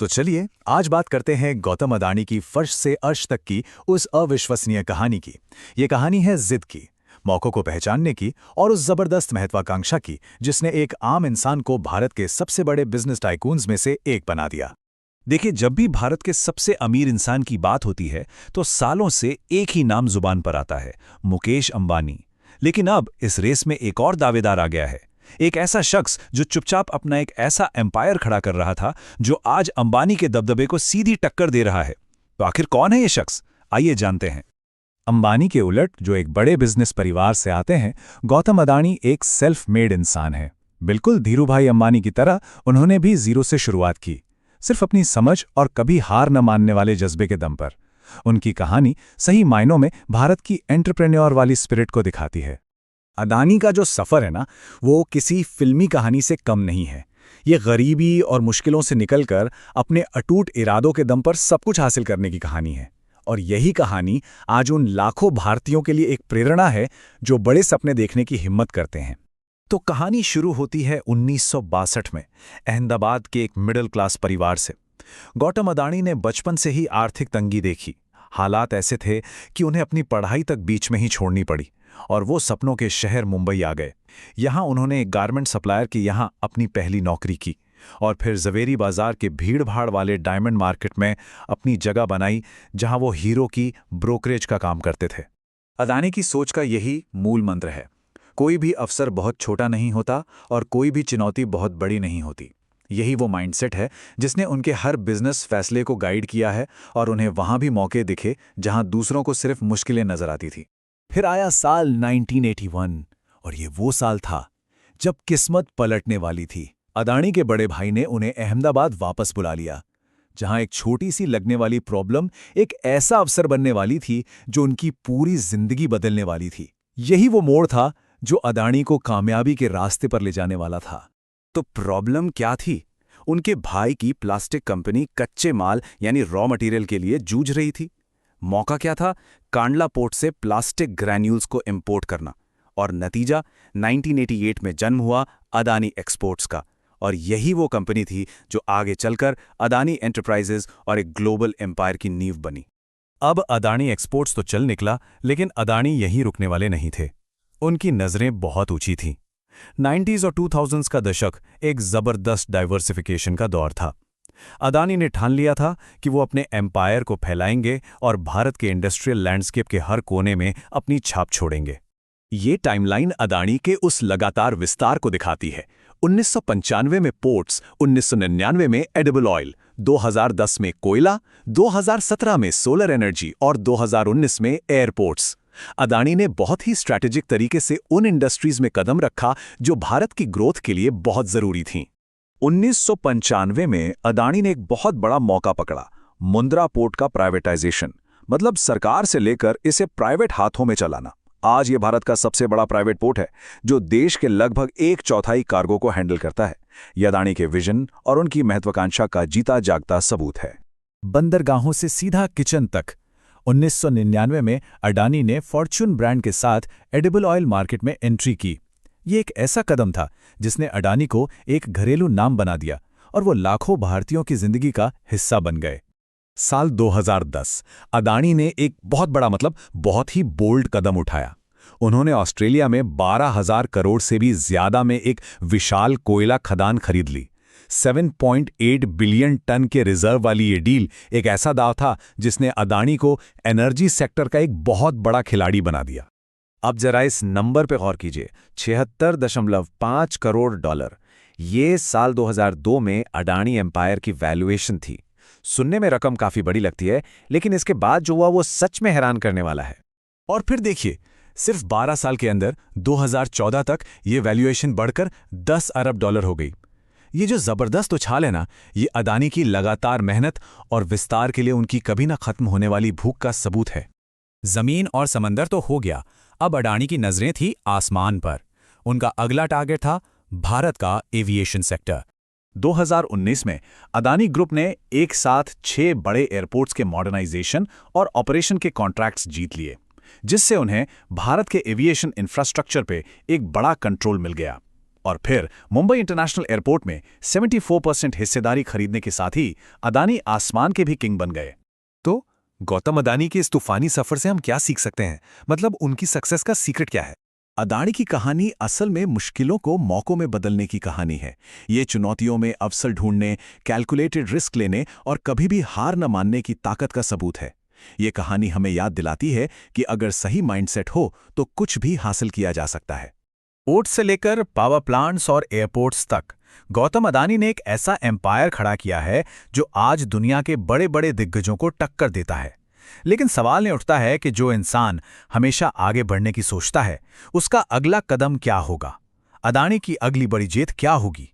तो चलिए आज बात करते हैं गौतम अडानी की फर्श से अर्श तक की उस अविश्वसनीय कहानी की। ये कहानी है जिद की, मौकों को पहचानने की और उस जबरदस्त महत्वाकांक्षा की जिसने एक आम इंसान को भारत के सबसे बड़े बिजनेस टाइकून्स में से एक बना दिया। देखिए, जब भी भारत के सबसे अमीर इंसान की बात होती है तो सालों से एक ही नाम जुबान पर आता है, मुकेश अंबानी। लेकिन अब इस रेस में एक और दावेदार आ गया है, एक ऐसा शख्स जो चुपचाप अपना एक ऐसा एम्पायर खड़ा कर रहा था जो आज अंबानी के दबदबे को सीधी टक्कर दे रहा है। तो आखिर कौन है ये शख्स, आइए जानते हैं। अंबानी के उलट जो एक बड़े बिजनेस परिवार से आते हैं, गौतम अडानी एक सेल्फ मेड इंसान है। बिल्कुल धीरूभाई अंबानी की तरह उन्होंने भी जीरो से शुरुआत की, सिर्फ अपनी समझ और कभी हार न मानने वाले जज्बे के दम पर। उनकी कहानी सही मायनों में भारत की एंटरप्रेन्योर वाली स्पिरिट को दिखाती है। अडानी का जो सफ़र है ना, वो किसी फिल्मी कहानी से कम नहीं है। ये गरीबी और मुश्किलों से निकलकर अपने अटूट इरादों के दम पर सब कुछ हासिल करने की कहानी है। और यही कहानी आज उन लाखों भारतीयों के लिए एक प्रेरणा है जो बड़े सपने देखने की हिम्मत करते हैं। तो कहानी शुरू होती है 1962 में अहमदाबाद के एक मिडिल क्लास परिवार से। गौतम अडानी ने बचपन से ही आर्थिक तंगी देखी। हालात ऐसे थे कि उन्हें अपनी पढ़ाई तक बीच में ही छोड़नी पड़ी और वो सपनों के शहर मुंबई आ गए। यहाँ उन्होंने एक गारमेंट सप्लायर की यहाँ अपनी पहली नौकरी की और फिर ज़वेरी बाजार के भीड़-भाड़ वाले डायमंड मार्केट में अपनी जगह बनाई, जहाँ वो हीरो की ब्रोकरेज का काम करते थे। अडानी की सोच का यही मूल मंत्र है, कोई भी अवसर बहुत छोटा नहीं होता और कोई भी चुनौती बहुत बड़ी नहीं होती। यही वो माइंडसेट है जिसने उनके हर बिजनेस फैसले को गाइड किया है और उन्हें वहाँ भी मौके दिखे जहाँ दूसरों को सिर्फ मुश्किलें नजर आती थी। फिर आया साल 1981 और ये वो साल था जब किस्मत पलटने वाली थी। अडानी के बड़े भाई ने उन्हें अहमदाबाद वापस बुला लिया, जहां एक छोटी सी लगने वाली प्रॉब्लम एक ऐसा अवसर बनने वाली थी जो उनकी पूरी जिंदगी बदलने वाली थी। यही वो मोड़ था जो अडानी को कामयाबी के रास्ते पर ले जाने वाला था। तो प्रॉब्लम क्या थी? उनके भाई की प्लास्टिक कंपनी कच्चे माल यानी रॉ मटेरियल के लिए जूझ रही थी। मौका क्या था? कांडला पोर्ट से प्लास्टिक ग्रैन्यूल्स को इंपोर्ट करना। और नतीजा 1988 में जन्म हुआ अडानी एक्सपोर्ट्स का। और यही वो कंपनी थी जो आगे चलकर अडानी एंटरप्राइजेज और एक ग्लोबल एम्पायर की नींव बनी। अब अडानी एक्सपोर्ट्स तो चल निकला, लेकिन अडानी यहीं रुकने वाले नहीं थे। उनकी नज़रें बहुत ऊंची थीं। 90s और 2000s का दशक एक जबरदस्त डाइवर्सिफिकेशन का दौर था। अडानी ने ठान लिया था कि वो अपने एम्पायर को फैलाएंगे और भारत के इंडस्ट्रियल लैंडस्केप के हर कोने में अपनी छाप छोड़ेंगे। ये टाइमलाइन अडानी के उस लगातार विस्तार को दिखाती है। 1995 में पोर्ट्स, 1999 में एडिबल ऑयल, 2010 में कोयला, 2017 में सोलर एनर्जी और 2019 में एयरपोर्ट्स। अडानी ने बहुत ही स्ट्रैटेजिक तरीके से उन इंडस्ट्रीज में कदम रखा जो भारत की ग्रोथ के लिए बहुत जरूरी थीं। 1995 में अडानी ने एक बहुत बड़ा मौका पकड़ा, मुंद्रा पोर्ट का प्राइवेटाइजेशन, मतलब सरकार से लेकर इसे प्राइवेट हाथों में चलाना। आज ये भारत का सबसे बड़ा प्राइवेट पोर्ट है जो देश के लगभग 1/4 कार्गो को हैंडल करता है। यह अडानी के विजन और उनकी महत्वाकांक्षा का जीता जागता सबूत है। बंदरगाहों से सीधा किचन तक। 1999 में अडानी ने फॉर्च्यून ब्रांड के साथ एडिबल ऑयल मार्केट में एंट्री की। ये एक ऐसा कदम था जिसने अडानी को एक घरेलू नाम बना दिया और वो लाखों भारतीयों की जिंदगी का हिस्सा बन गए। साल 2010 अडानी ने एक बहुत बड़ा बहुत ही बोल्ड कदम उठाया। उन्होंने ऑस्ट्रेलिया में 12,000 करोड़ से भी ज्यादा में एक विशाल कोयला खदान खरीद ली। 7.8 बिलियन टन के रिजर्व वाली ये डील एक ऐसा दाव था जिसने अडानी को एनर्जी सेक्टर का एक बहुत बड़ा खिलाड़ी बना दिया। अब जरा इस नंबर पे गौर कीजिए, 76.5 करोड़ डॉलर। ये साल 2002 में अडानी एम्पायर की वैल्यूएशन थी। सुनने में रकम काफी बड़ी लगती है, लेकिन इसके बाद जो हुआ वो सच में हैरान करने वाला है। और फिर देखिए, सिर्फ 12 साल के अंदर 2014 तक ये वैल्यूएशन बढ़कर 10 अरब डॉलर हो गई। ये जो जबरदस्त उछाल है ना, ये अडानी की लगातार मेहनत और विस्तार के लिए उनकी कभी ना खत्म होने वाली भूख का सबूत है। जमीन और समंदर तो हो गया, अब अडानी की नजरें थी आसमान पर। उनका अगला टारगेट था भारत का एविएशन सेक्टर। 2019 में अडानी ग्रुप ने एक साथ 6 बड़े एयरपोर्ट्स के मॉडर्नाइजेशन और ऑपरेशन के कॉन्ट्रैक्ट्स जीत लिए, जिससे उन्हें भारत के एविएशन इंफ्रास्ट्रक्चर पे एक बड़ा कंट्रोल मिल गया। और फिर मुंबई इंटरनेशनल एयरपोर्ट में 74% हिस्सेदारी खरीदने के साथ ही अदानी आसमान के भी किंग बन गए। तो गौतम अदानी के इस तूफानी सफर से हम क्या सीख सकते हैं? मतलब उनकी सक्सेस का सीक्रेट क्या है? अदानी की कहानी असल में मुश्किलों को मौकों में बदलने की कहानी है। ये चुनौतियों में अवसर ढूंढने, कैलकुलेटेड रिस्क लेने और कभी भी हार न मानने की ताकत का सबूत है। ये कहानी हमें याद दिलाती है कि अगर सही माइंडसेट हो तो कुछ भी हासिल किया जा सकता है। पोर्ट से लेकर पावर प्लांट्स और एयरपोर्ट्स तक गौतम अदानी ने एक ऐसा एम्पायर खड़ा किया है जो आज दुनिया के बड़े बड़े दिग्गजों को टक्कर देता है। लेकिन सवाल ये उठता है कि जो इंसान हमेशा आगे बढ़ने की सोचता है, उसका अगला कदम क्या होगा? अदानी की अगली बड़ी जीत क्या होगी?